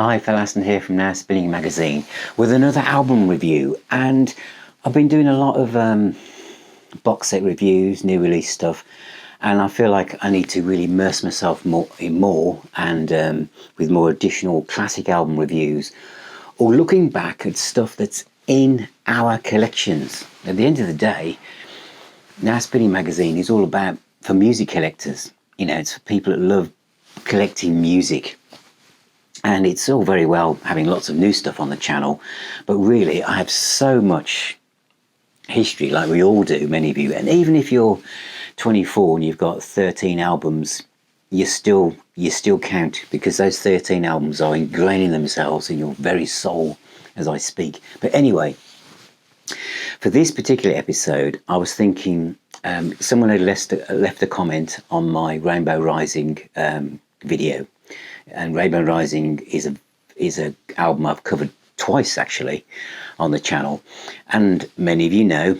Hi, Phil Aston here from Now Spinning Magazine with another album review, and I've been doing a lot of box set reviews, new release stuff, and I feel like I need to really immerse myself more and with more additional classic album reviews, or looking back at stuff that's in our collections. At the end of the day, Now Spinning Magazine is all about for music collectors. You know, it's for people that love collecting music. And it's all very well having lots of new stuff on the channel, but really I have so much history, like we all do, many of you. And even if you're 24 and you've got 13 albums, you still count, because those 13 albums are ingraining themselves in your very soul as I speak. But anyway, for this particular episode, I was thinking, someone had left a comment on my Rainbow Rising video. And Rainbow Rising is a album I've covered twice actually on the channel, and many of you know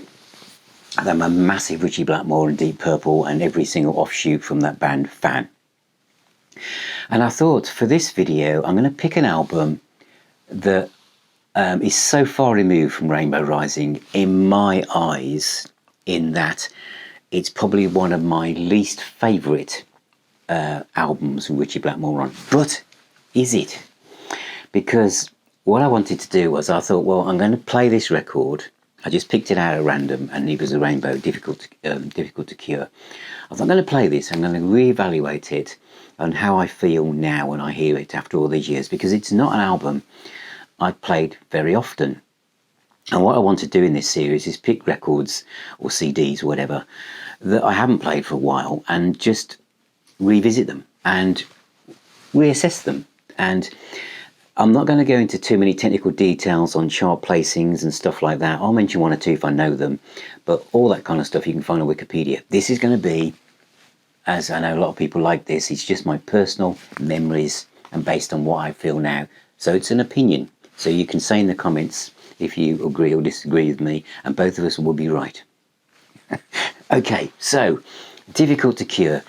that I'm a massive Ritchie Blackmore and Deep Purple and every single offshoot from that band fan. And I thought for this video I'm going to pick an album that is so far removed from Rainbow Rising in my eyes, in that it's probably one of my least favourite albums from Ritchie Blackmore on. But is it? Because what I wanted to do was, I thought, well, I'm going to play this record. I just picked it out at random, and it was a Rainbow, difficult to cure. I thought, I'm going to play this, I'm going to reevaluate it on how I feel now when I hear it after all these years, because it's not an album I played very often. And what I want to do in this series is pick records or CDs or whatever that I haven't played for a while and just revisit them and reassess them. And I'm not going to go into too many technical details on chart placings and stuff like that. I'll mention one or two if I know them, but all that kind of stuff you can find on Wikipedia. This is going to be, as I know a lot of people like this, it's just my personal memories and based on what I feel now. So it's an opinion. So you can say in the comments if you agree or disagree with me, and both of us will be right. Okay, so Difficult to Cure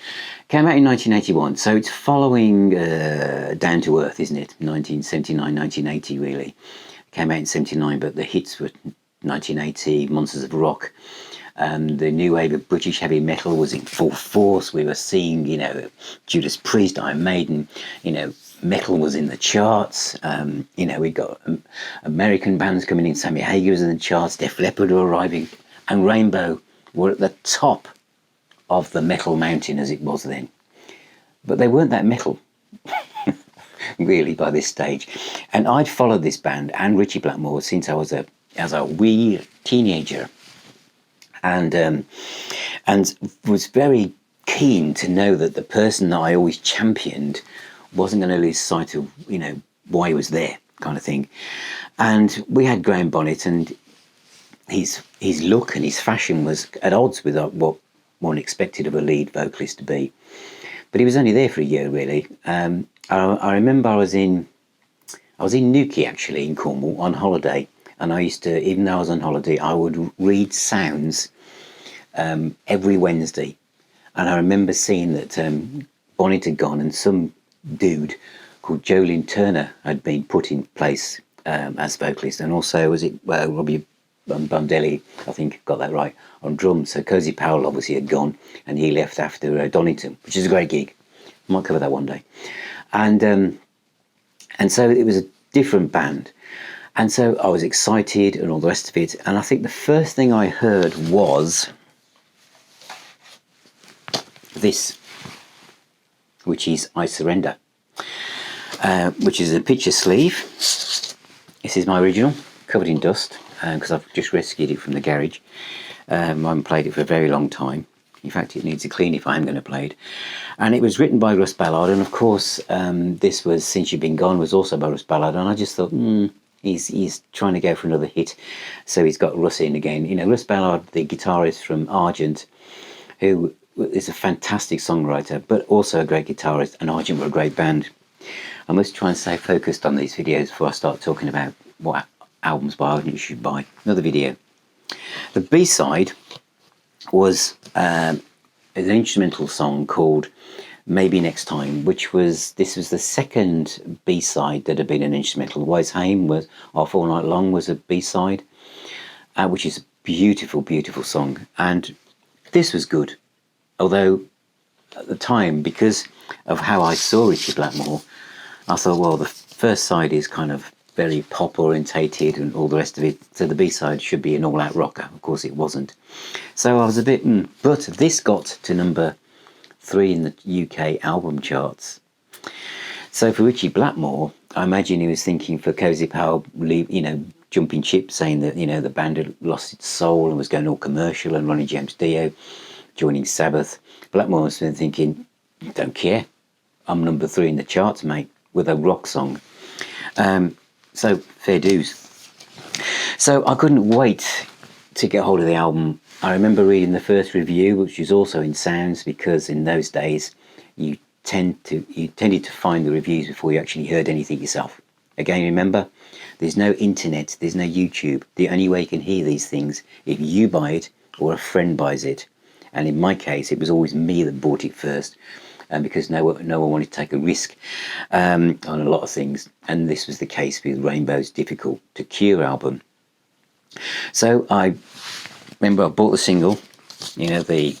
came out in 1981, so it's following Down to Earth, isn't it? 1979, 1980 really. Came out in 79, but the hits were 1980, Monsters of Rock. The new wave of British heavy metal was in full force. We were seeing, you know, Judas Priest, Iron Maiden, you know, metal was in the charts. You know, we got American bands coming in, Sammy Hagar was in the charts, Def Leppard were arriving, and Rainbow were at the top of the metal mountain as it was then. But they weren't that metal, really, by this stage. And I'd followed this band and Ritchie Blackmore since I was a wee teenager. And was very keen to know that the person that I always championed wasn't going to lose sight of, you know, why he was there, kind of thing. And we had Graham Bonnet, and his look and his fashion was at odds with what one expected of a lead vocalist to be. But he was only there for a year, really. I remember I was in Newquay, actually, in Cornwall, on holiday. And I used to, even though I was on holiday, I would read Sounds every Wednesday. And I remember seeing that Bonnet had gone, and some dude called Lynn Turner had been put in place as vocalist. And also, was it Robbie Rondinelli, I think, got that right, on drums. So Cozy Powell obviously had gone, and he left after Donington, which is a great gig. I might cover that one day. And so it was a different band. And so I was excited and all the rest of it. And I think the first thing I heard was this, which is I Surrender, which is a picture sleeve. This is my original, covered in dust, because I've just rescued it from the garage. I haven't played it for a very long time. In fact, it needs a clean if I'm going to play it. And it was written by Russ Ballard, and of course this was Since You've Been Gone was also by Russ Ballard, and I just thought, he's trying to go for another hit, so he's got Russ in again. You know, Russ Ballard, the guitarist from Argent, who is a fantastic songwriter, but also a great guitarist, and Argent were a great band. I must try and stay focused on these videos before I start talking about what albums by Argent you should buy. Another video. The B-side was an instrumental song called Maybe Next Time, this was the second B-side that had been an instrumental. Wise Haim was Off All Night Long was a B-side, which is a beautiful, beautiful song. And this was good. Although at the time, because of how I saw Ritchie Blackmore, I thought, well, the first side is kind of very pop orientated and all the rest of it, so the B-side should be an all-out rocker. Of course it wasn't. So I was a bit, but this got to number 3 in the UK album charts. So for Ritchie Blackmore, I imagine he was thinking for Cozy Powell, jumping ship, saying that, the band had lost its soul and was going all commercial, and Ronnie James Dio joining Sabbath. Blackmore was thinking, don't care, I'm number 3 in the charts, mate, with a rock song. So fair dues. So I couldn't wait to get hold of the album. I remember reading the first review, which was also in Sounds, because in those days you tended to find the reviews before you actually heard anything yourself. Again, remember, there's no internet, there's no YouTube. The only way you can hear these things if you buy it or a friend buys it. And in my case, it was always me that bought it first, because no one wanted to take a risk on a lot of things. And this was the case with Rainbow's Difficult to Cure album. So I remember I bought the single. The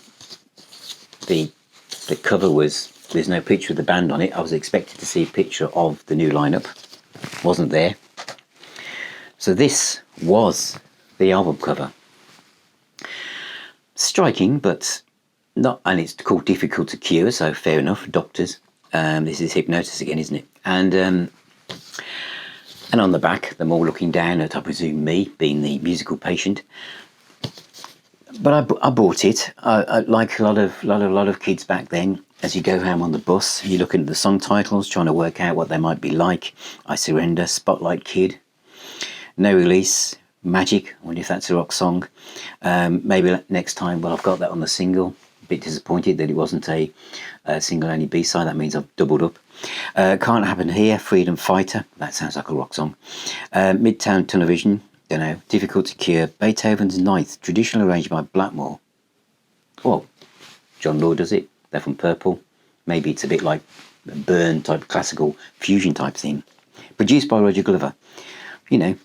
cover was, there's no picture of the band on it. I was expected to see a picture of the new lineup. Wasn't there. So this was the album cover. Striking, but not, and it's called Difficult to Cure, so fair enough, doctors. This is Hipgnosis again, isn't it? And on the back, them all looking down at, I presume, me, being the musical patient. But I bought it. I like a lot of kids back then. As you go home on the bus, you're looking at the song titles, trying to work out what they might be like. I Surrender, Spotlight Kid, No Release, Magic. I wonder if that's a rock song. Maybe Next Time. Well, I've got that on the single. A bit disappointed that it wasn't a single-only B-side. That means I've doubled up. Can't Happen Here, Freedom Fighter. That sounds like a rock song. Midtown Tunnel Vision. Don't know. Difficult to Cure. Beethoven's Ninth, traditional arranged by Blackmore. Well, John Law does it. They're from Purple. Maybe it's a bit like a Burn type classical fusion type thing. Produced by Roger Glover.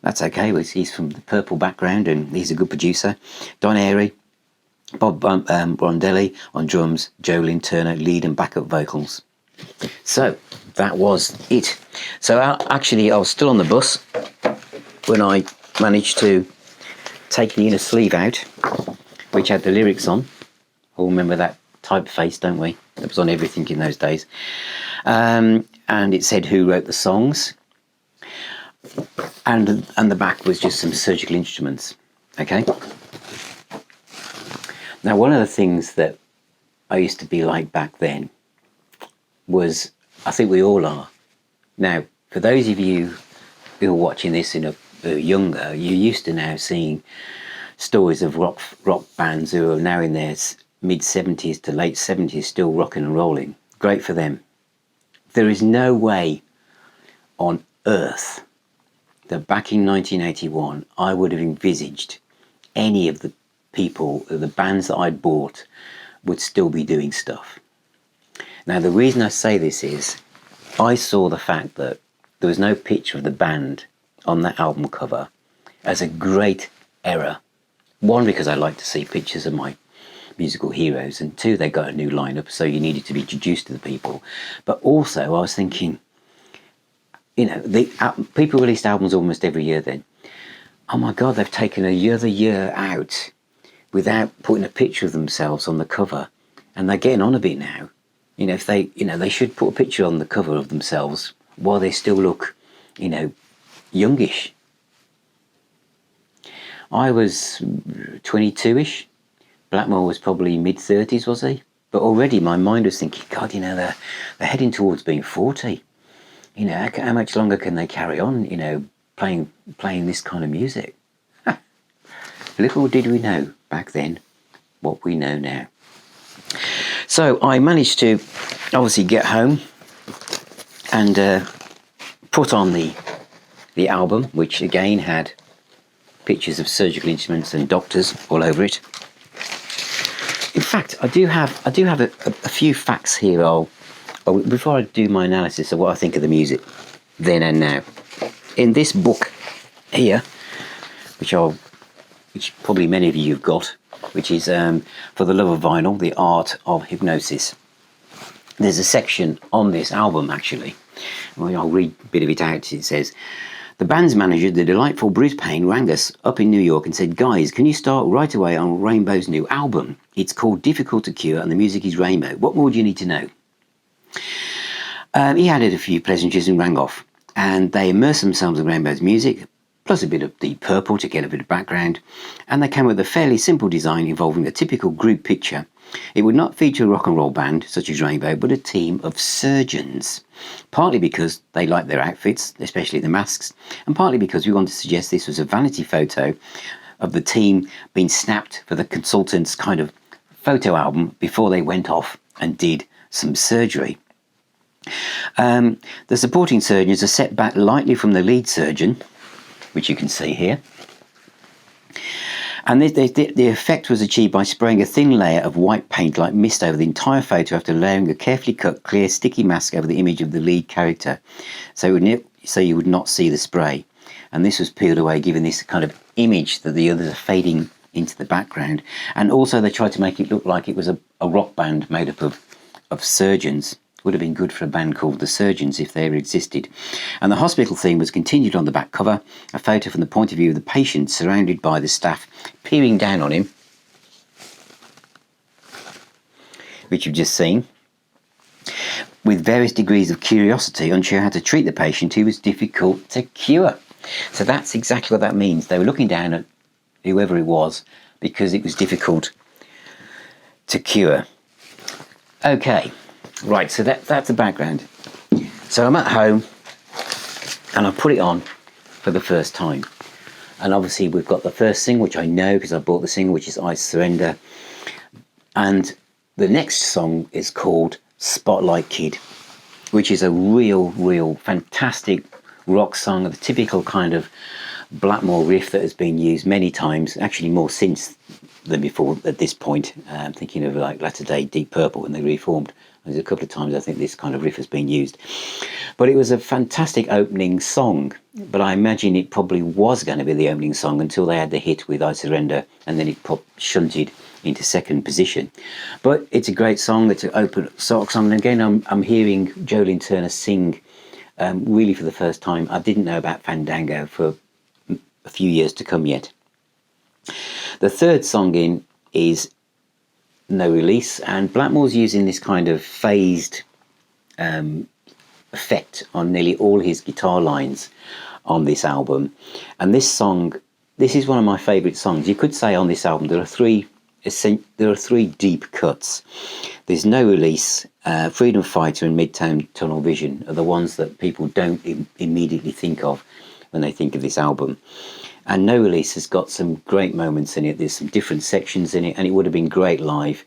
That's okay. He's from the Purple background and he's a good producer. Don Airey, Bob Rondinelli on drums, Lynn Turner lead and backup vocals. So that was it. So I was still on the bus when I managed to take the inner sleeve out, which had the lyrics on. All remember that typeface, don't we? That was on everything in those days. And it said who wrote the songs. And the back was just some surgical instruments. Okay. Now, one of the things that I used to be like back then was, I think we all are. Now, for those of you who are watching this who are younger, you're used to now seeing stories of rock bands who are now in their mid-70s to late 70s still rocking and rolling. Great for them. There is no way on earth that back in 1981 I would have envisaged any of the people, the bands that I'd bought, would still be doing stuff. Now, the reason I say this is I saw the fact that there was no picture of the band on that album cover as a great error. One, because I like to see pictures of my musical heroes, and two, they got a new lineup, so you needed to be introduced to the people. But also I was thinking, people released albums almost every year then. Oh my God, they've taken another year out without putting a picture of themselves on the cover, and they're getting on a bit now. If they should put a picture on the cover of themselves while they still look, youngish. I was 22-ish. Blackmore was probably mid-30s, was he? But already my mind was thinking, God, they're heading towards being 40. How much longer can they carry on, playing this kind of music? Little did we know back then what we know now. So I managed to obviously get home and put on the album, which again had pictures of surgical instruments and doctors all over it. In fact, I do have a few facts here I'll Oh, before I do my analysis of what I think of the music then and now, in this book here, which probably many of you have got, which is For the Love of Vinyl, The Art of Hipgnosis. There's a section on this album, actually. I'll read a bit of it out. It says, "The band's manager, the delightful Bruce Payne, rang us up in New York and said, 'Guys, can you start right away on Rainbow's new album? It's called Difficult to Cure and the music is Rainbow. What more do you need to know?' He added a few pleasantries and rang off. And they immersed themselves in Rainbow's music, plus a bit of Deep Purple to get a bit of background, and they came with a fairly simple design involving a typical group picture. It would not feature a rock and roll band, such as Rainbow, but a team of surgeons. Partly because they liked their outfits, especially the masks, and partly because we wanted to suggest this was a vanity photo of the team being snapped for the consultant's kind of photo album before they went off and did some surgery. The supporting surgeons are set back lightly from the lead surgeon, which you can see here. And the effect was achieved by spraying a thin layer of white paint like mist over the entire photo after layering a carefully cut, clear, sticky mask over the image of the lead character, so you would not see the spray. And this was peeled away, giving this kind of image that the others are fading into the background. And also they tried to make it look like it was a rock band made up of surgeons. Would have been good for a band called The Surgeons if they ever existed. And the hospital theme was continued on the back cover, a photo from the point of view of the patient surrounded by the staff peering down on him, which you've just seen, with various degrees of curiosity, unsure how to treat the patient who was difficult to cure. So that's exactly what that means. They were looking down at whoever it was because it was difficult to cure. Okay. Right, so that's the background. So I'm at home and I put it on for the first time. And obviously we've got the first single, which I know because I bought the single, which is I Surrender. And the next song is called Spotlight Kid, which is a real fantastic rock song, the typical kind of Blackmore riff that has been used many times, actually more since than before at this point. I'm thinking of like latter day Deep Purple when they reformed. There's a couple of times I think this kind of riff has been used. But it was a fantastic opening song, but I imagine it probably was going to be the opening song until they had the hit with I Surrender, and then it shunted into second position. But it's a great song. It's an open song, and again I'm hearing Lynn Turner sing really for the first time. I didn't know about Fandango for a few years to come yet. The third song in is No Release, and Blackmore's using this kind of phased effect on nearly all his guitar lines on this album. And this song, this is one of my favourite songs. You could say on this album there are three deep cuts. There's No Release, Freedom Fighter and Midtown Tunnel Vision are the ones that people don't immediately think of when they think of this album. And No Release has got some great moments in it. There's some different sections in it, and it would have been great live.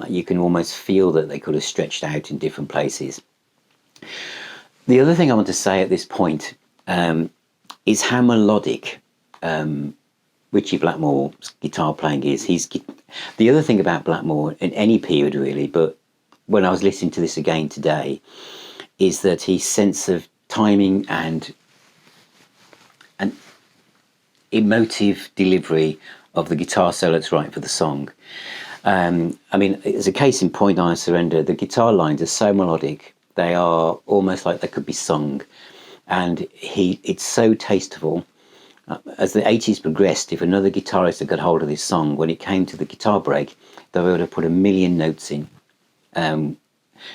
You can almost feel that they could have stretched out in different places. The other thing I want to say at this point is how melodic Ritchie Blackmore's guitar playing is. The other thing about Blackmore, in any period really, but when I was listening to this again today, is that his sense of timing and emotive delivery of the guitar solo that's right for the song. I mean, as a case in point, I Surrender, the guitar lines are so melodic, they are almost like they could be sung. And it's so tasteful. As the 80s progressed, if another guitarist had got hold of this song, when it came to the guitar break, they would have put a million notes in.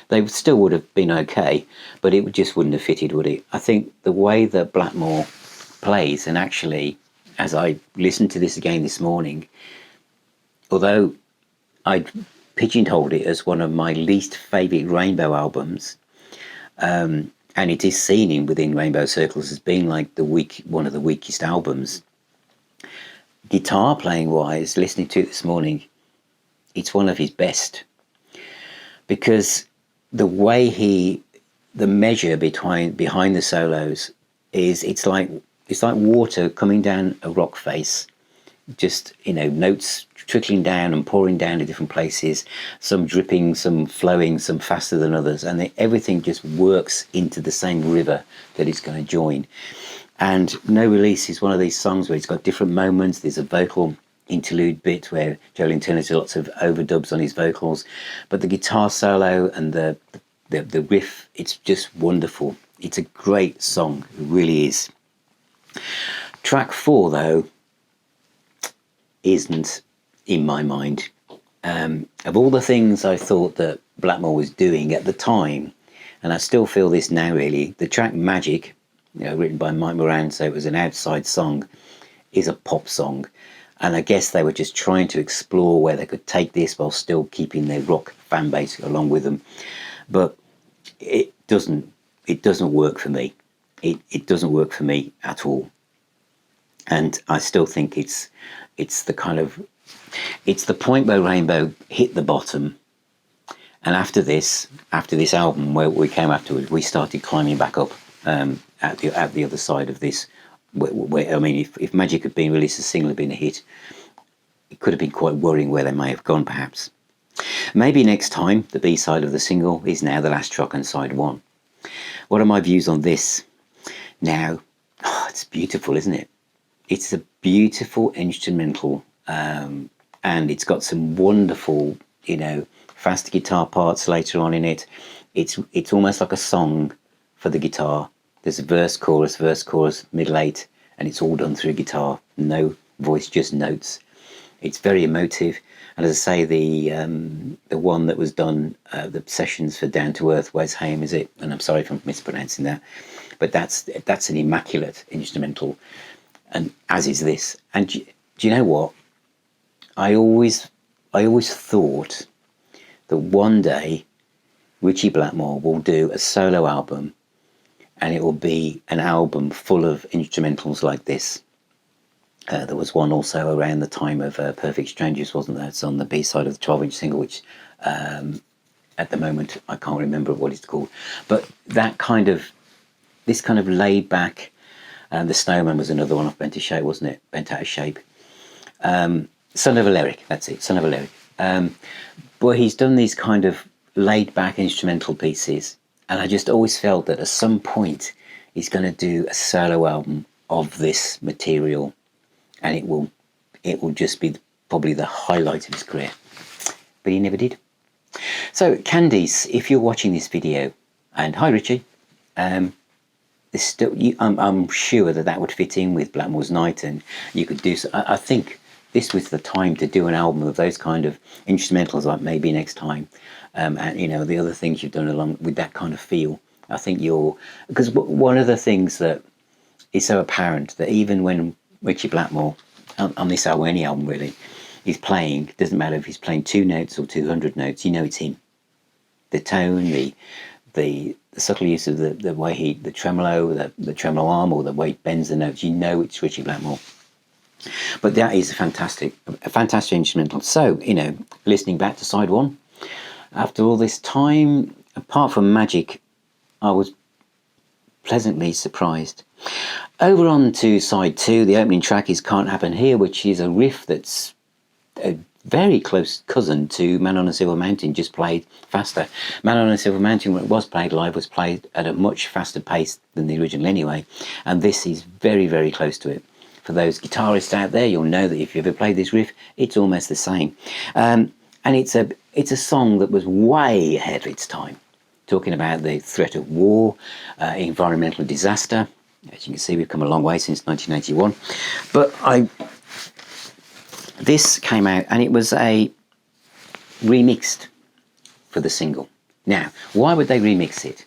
They still would have been okay, but it just wouldn't have fitted, would it? I think the way that Blackmore plays, and actually, as I listened to this again this morning, although I'd pigeonholed it as one of my least favourite Rainbow albums, and it is seen within Rainbow circles as being like one of the weakest albums, guitar playing wise, listening to it this morning, it's one of his best, because the way the measure behind the solos is, it's like water coming down a rock face just, you know, notes trickling down and pouring down to different places, some dripping, some flowing, some faster than others, and everything just works into the same river that it's going to join. And No Release is one of these songs where it's got different moments. There's a vocal interlude bit where Lynn Turner does lots of overdubs on his vocals, but the guitar solo and the riff, it's just wonderful. It's a great song, it really is. Track 4, though, isn't, in my mind. Of all the things I thought that Blackmore was doing at the time, and I still feel this now really, the track Magic, you know, written by Mike Moran, so it was an outside song, is a pop song. And I guess they were just trying to explore where they could take this while still keeping their rock fan base along with them. But it doesn't work for me. It doesn't work for me at all. And I still think it's the point where Rainbow hit the bottom. And after this album, where we came afterwards, we started climbing back up at the other side of this. Where, I mean, if Magic had been released as a single, had been a hit, it could have been quite worrying where they may have gone, perhaps. Maybe next time the B-side of the single is Now the Last Truck on side 1. What are my views on this? Now, it's beautiful, isn't it? It's a beautiful instrumental, and it's got some wonderful, you know, fast guitar parts later on in it. It's almost like a song for the guitar. There's a verse, chorus, middle 8, and it's all done through guitar. No voice, just notes. It's very emotive. And as I say, the one that was done, the sessions for Down to Earth, Wes Haim, is it? And I'm sorry if I'm mispronouncing that, but that's an immaculate instrumental, and as is this. And do you know what? I always thought that one day Ritchie Blackmore will do a solo album, and it will be an album full of instrumentals like this. There was one also around the time of Perfect Strangers, wasn't there? It's on the B-side of the 12-inch single, which at the moment I can't remember what it's called. But this kind of laid back, The Snowman was another one off Bent to Shape, wasn't it? Bent Out of Shape. Son of a Lyric, that's it, Son of a Lyric. But he's done these kind of laid back instrumental pieces, and I just always felt that at some point he's going to do a solo album of this material, and it will just be probably the highlight of his career. But he never did. So Candice, if you're watching this video, and hi Richie, I'm sure that would fit in with Blackmore's Night, and you could do so. I think this was the time to do an album of those kind of instrumentals, like Maybe Next Time, and you know, the other things you've done along with that kind of feel. I think because one of the things that is so apparent, that even when Ritchie Blackmore on this album, any album really, he's playing, doesn't matter if he's playing 2 notes or 200 notes, you know it's him. The tone, the subtle use of the way the tremolo, the tremolo arm, or the way he bends the notes, you know it's Ritchie Blackmore. But that is a fantastic instrumental. So, you know, listening back to side 1, after all this time, apart from Magic, I was pleasantly surprised. Over on to side 2, the opening track is Can't Happen Here, which is a riff that's a very close cousin to Man on a Silver Mountain, just played faster. Man on a Silver Mountain, when it was played live, was played at a much faster pace than the original anyway, and this is very, very close to it. For those guitarists out there, you'll know that if you ever played this riff, it's almost the same. And it's a song that was way ahead of its time, talking about the threat of war, environmental disaster. As you can see, we've come a long way since 1981. But this came out, and it was a remixed for the single. Now, why would they remix it?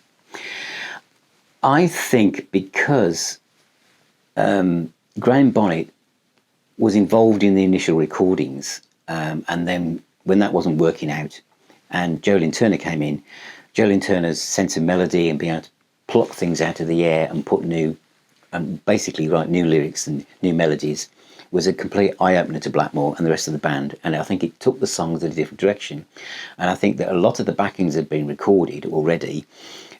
I think because Graham Bonnet was involved in the initial recordings, and then when that wasn't working out, and Lynn Turner came in, Lynn Turner's sense of melody and being able to pluck things out of the air and put basically write new lyrics and new melodies, was a complete eye-opener to Blackmore and the rest of the band. And I think it took the songs in a different direction. And I think that a lot of the backings had been recorded already,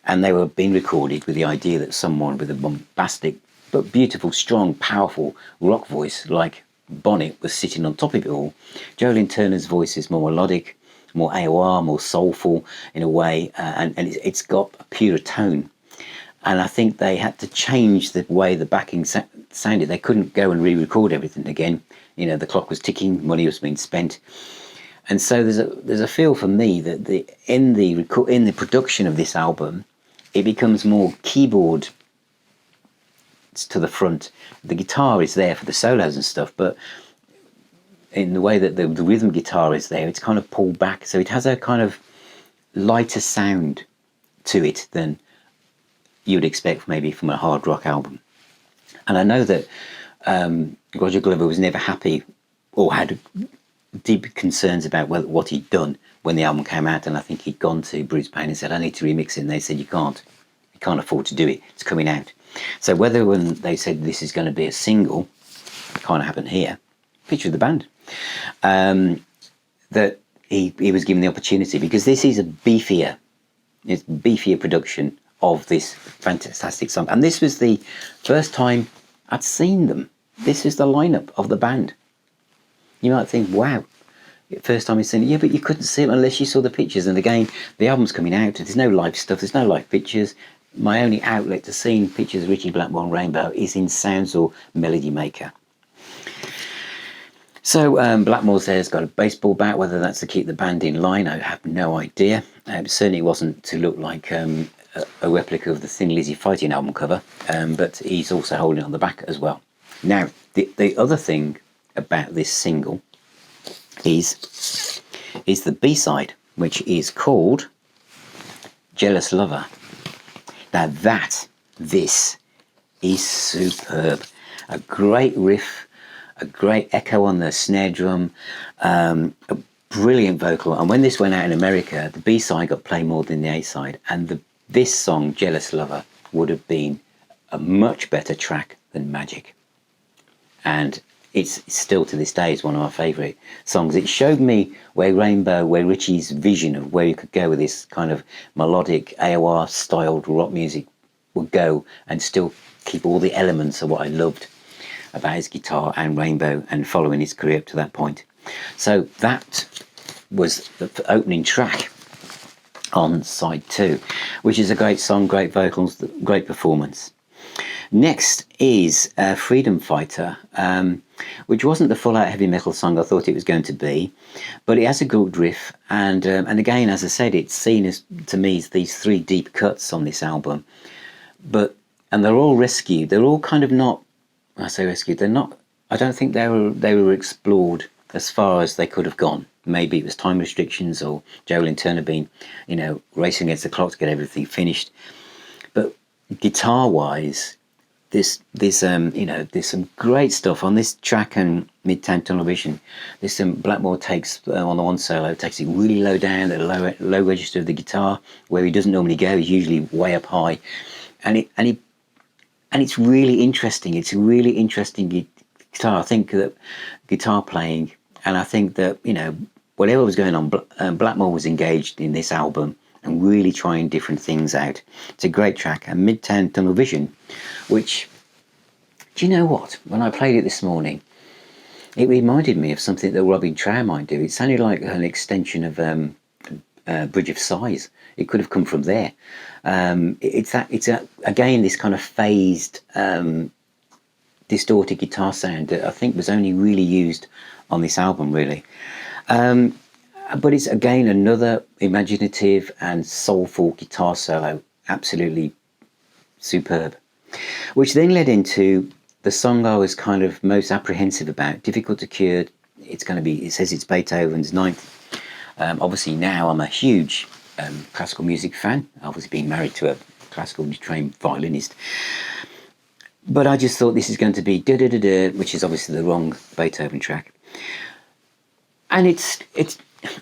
and they were being recorded with the idea that someone with a bombastic but beautiful, strong, powerful rock voice like bonnet was sitting on top of it all. Lynn Turner's voice is more melodic, more AOR, more soulful in a way, and it's got a purer tone. And I think they had to change the way the backing sounded. They couldn't go and re-record everything again. You know, the clock was ticking, money was being spent. And so there's a feel for me that in the production of this album, it becomes more keyboard to the front. The guitar is there for the solos and stuff, but in the way that the rhythm guitar is there, it's kind of pulled back. So it has a kind of lighter sound to it than you would expect maybe from a hard rock album. And I know that Roger Glover was never happy or had deep concerns about what he'd done when the album came out, and I think he'd gone to Bruce Payne and said, I need to remix it, and they said, you can't afford to do it, it's coming out. So whether when they said this is going to be a single, kind of happened here, picture of the band, that he was given the opportunity, because this is a beefier production of this fantastic song. And this was the first time I'd seen them. This is the lineup of the band. You might think, wow, first time you've seen it. Yeah, but you couldn't see it unless you saw the pictures. And again, the album's coming out. There's no live stuff. There's no live pictures. My only outlet to seeing pictures of Ritchie Blackmore and Rainbow is in Sounds or Melody Maker. So Blackmore's there's got a baseball bat. Whether that's to keep the band in line, I have no idea. Certainly wasn't to look like a replica of the Thin Lizzy Fighting album cover, but he's also holding it on the back as well. Now, the other thing about this single is the B-side, which is called Jealous Lover. Now this is superb. A great riff, a great echo on the snare drum, a brilliant vocal. And when this went out in America, the B-side got played more than the A-side, and this song, Jealous Lover, would have been a much better track than Magic. And it's still to this day is one of my favourite songs. It showed me where Ritchie's vision of where he could go with this kind of melodic AOR styled rock music would go, and still keep all the elements of what I loved about his guitar and Rainbow and following his career up to that point. So that was the opening track on side 2, which is a great song, great vocals, great performance. Next is Freedom Fighter, which wasn't the full-out heavy metal song I thought it was going to be, but it has a good riff, and again, as I said, it's seen as, to me, as these 3 deep cuts on this album, and they're all rescued. They're all kind of not, I say rescued, they're not, I don't think they were explored as far as they could have gone. Maybe it was time restrictions or Lynn Turner being, racing against the clock to get everything finished, but guitar-wise, there's some great stuff on this track and Midtown Tunnel Vision. There's some Blackmore takes on the one solo, takes it really low down at the low register of the guitar, where he doesn't normally go. He's usually way up high, and it's really interesting. It's a really interesting guitar. I think that guitar playing, and I think that whatever was going on, Blackmore was engaged in this album and really trying different things out. It's a great track. And Midtown Tunnel Vision, which, do you know what? When I played it this morning, it reminded me of something that Robin Trow might do. It sounded like an extension of Bridge of Sighs. It could have come from there. Again, this kind of phased, distorted guitar sound that I think was only really used on this album, really. But it's, again, another imaginative and soulful guitar solo, absolutely superb. Which then led into the song I was kind of most apprehensive about, Difficult to Cure. It says it's Beethoven's 9th. Obviously now I'm a huge classical music fan, obviously being married to a classical trained violinist. But I just thought this is going to be da-da-da-da, which is obviously the wrong Beethoven track. And it's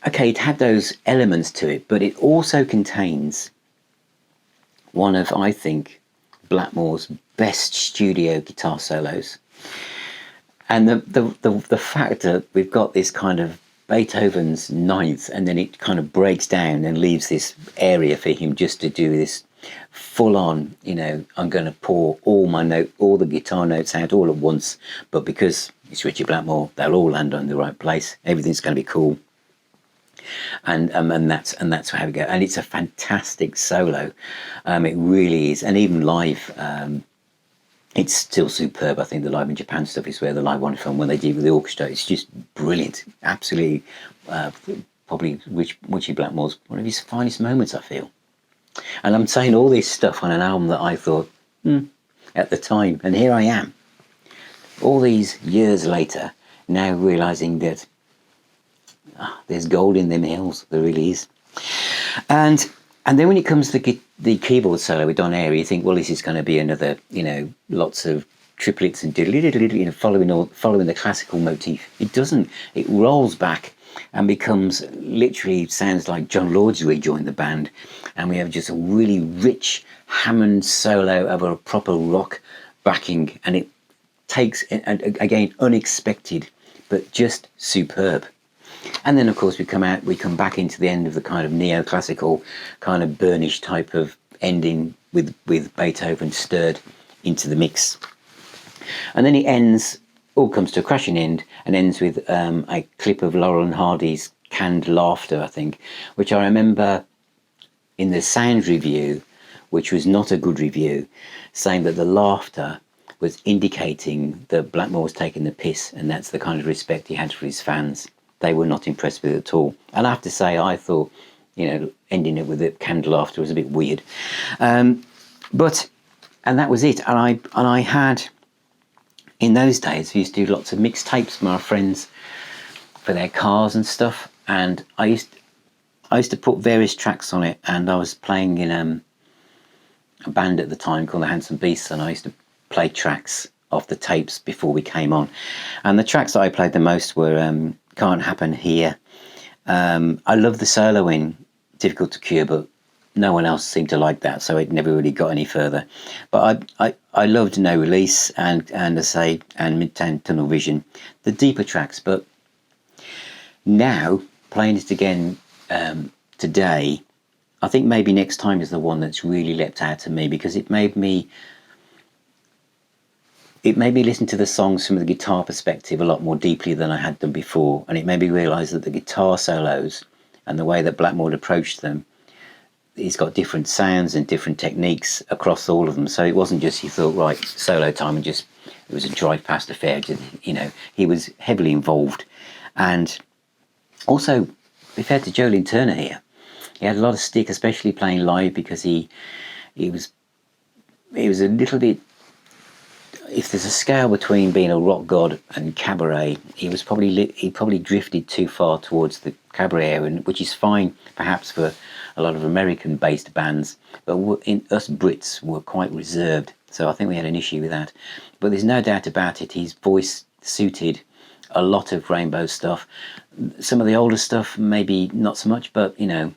okay, it had those elements to it, but it also contains one of, I think, Blackmore's best studio guitar solos. And the fact that we've got this kind of Beethoven's 9th, and then it kind of breaks down and leaves this area for him just to do this full on, you know, I'm going to pour all the guitar notes out all at once, but because it's Ritchie Blackmore, they'll all land on the right place. Everything's going to be cool. And that's how we go. And it's a fantastic solo. It really is. And even live, it's still superb. I think the Live in Japan stuff is where the live one from when they did with the orchestra. It's just brilliant. Absolutely, probably Ritchie Blackmore's one of his finest moments, I feel. And I'm saying all this stuff on an album that I thought, at the time. And here I am, all these years later, now realising that there's gold in them hills. There really is. And then when it comes to the keyboard solo with Don Airey, you think, well, this is going to be another, you know, lots of triplets and diddly-diddly, you know, following the classical motif. It doesn't. It rolls back and becomes literally sounds like John Lord's rejoined the band, and we have just a really rich Hammond solo over a proper rock backing, and it takes, and again, unexpected, but just superb. And then, of course, we come back into the end of the kind of neoclassical, kind of burnished type of ending with Beethoven stirred into the mix. And then it all comes to a crashing end and ends with a clip of Laurel and Hardy's Canned Laughter, I think, which I remember in the sound review, which was not a good review, saying that the laughter was indicating that Blackmore was taking the piss, and that's the kind of respect he had for his fans. They were not impressed with it at all. And I have to say, I thought, you know, ending it with the canned laughter was a bit weird. And that was it. And I had, in those days, we used to do lots of mixtapes from our friends for their cars and stuff. And I used to put various tracks on it. And I was playing in a band at the time called the Handsome Beasts. And I used to play tracks off the tapes before we came on. And the tracks that I played the most were Can't Happen Here. I love the solo in Difficult to Cure, but no one else seemed to like that, so it never really got any further. But I loved No Release and I say, and Midtown Tunnel Vision, the deeper tracks. But now, playing it again today, I think maybe Next Time is the one that's really leapt out to me, because it made me listen to the songs from the guitar perspective a lot more deeply than I had done before, and it made me realise that the guitar solos and the way that Blackmore approached them, he's got different sounds and different techniques across all of them. So it wasn't just he thought, right, solo time, and just it was a drive past affair. You know, he was heavily involved. And also, be fair to Lynn Turner here, he had a lot of stick, especially playing live, because he was a little bit. If there's a scale between being a rock god and cabaret, he probably drifted too far towards the cabaret area, which is fine perhaps for a lot of American-based bands, but us Brits were quite reserved, so I think we had an issue with that. But there's no doubt about it, his voice suited a lot of Rainbow stuff. Some of the older stuff maybe not so much, but you know,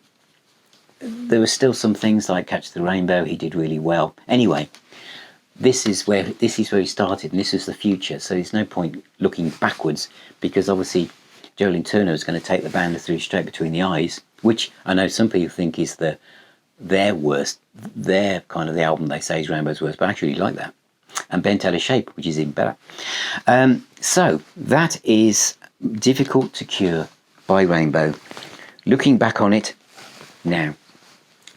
there were still some things like Catch the Rainbow he did really well. Anyway, this is where he started, and this is the future. So there's no point looking backwards, because obviously Lynn Turner is going to take the band through Straight Between the Eyes, which I know some people think is their worst, their kind of the album they say is Rainbow's worst, but I actually like that. And Bent Out of Shape, which is even better. So that is Difficult to Cure by Rainbow. Looking back on it now.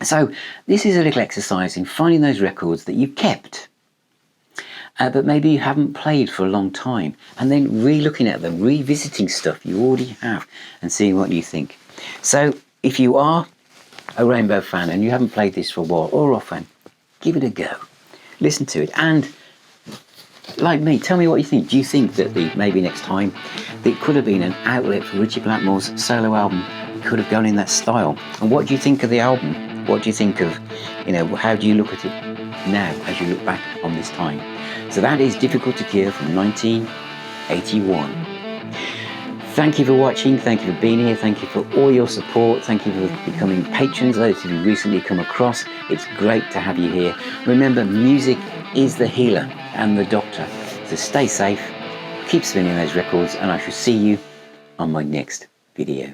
So this is a little exercise in finding those records that you've kept, but maybe you haven't played for a long time, and then re-looking at them, revisiting stuff you already have and seeing what you think. So if you are a Rainbow fan and you haven't played this for a while, or a rock fan, give it a go. Listen to it, and like me, tell me what you think. Do you think that maybe Next Time it could have been an outlet for Ritchie Blackmore's solo album? It could have gone in that style. And what do you think of the album? What do you think of, you know, how do you look at it now as you look back on this time? So that is Difficult to Cure from 1981. Thank you for watching, thank you for being here, thank you for all your support, thank you for becoming patrons, those who recently come across. It's great to have you here. Remember, music is the healer and the doctor. So stay safe, keep spinning those records, and I shall see you on my next video.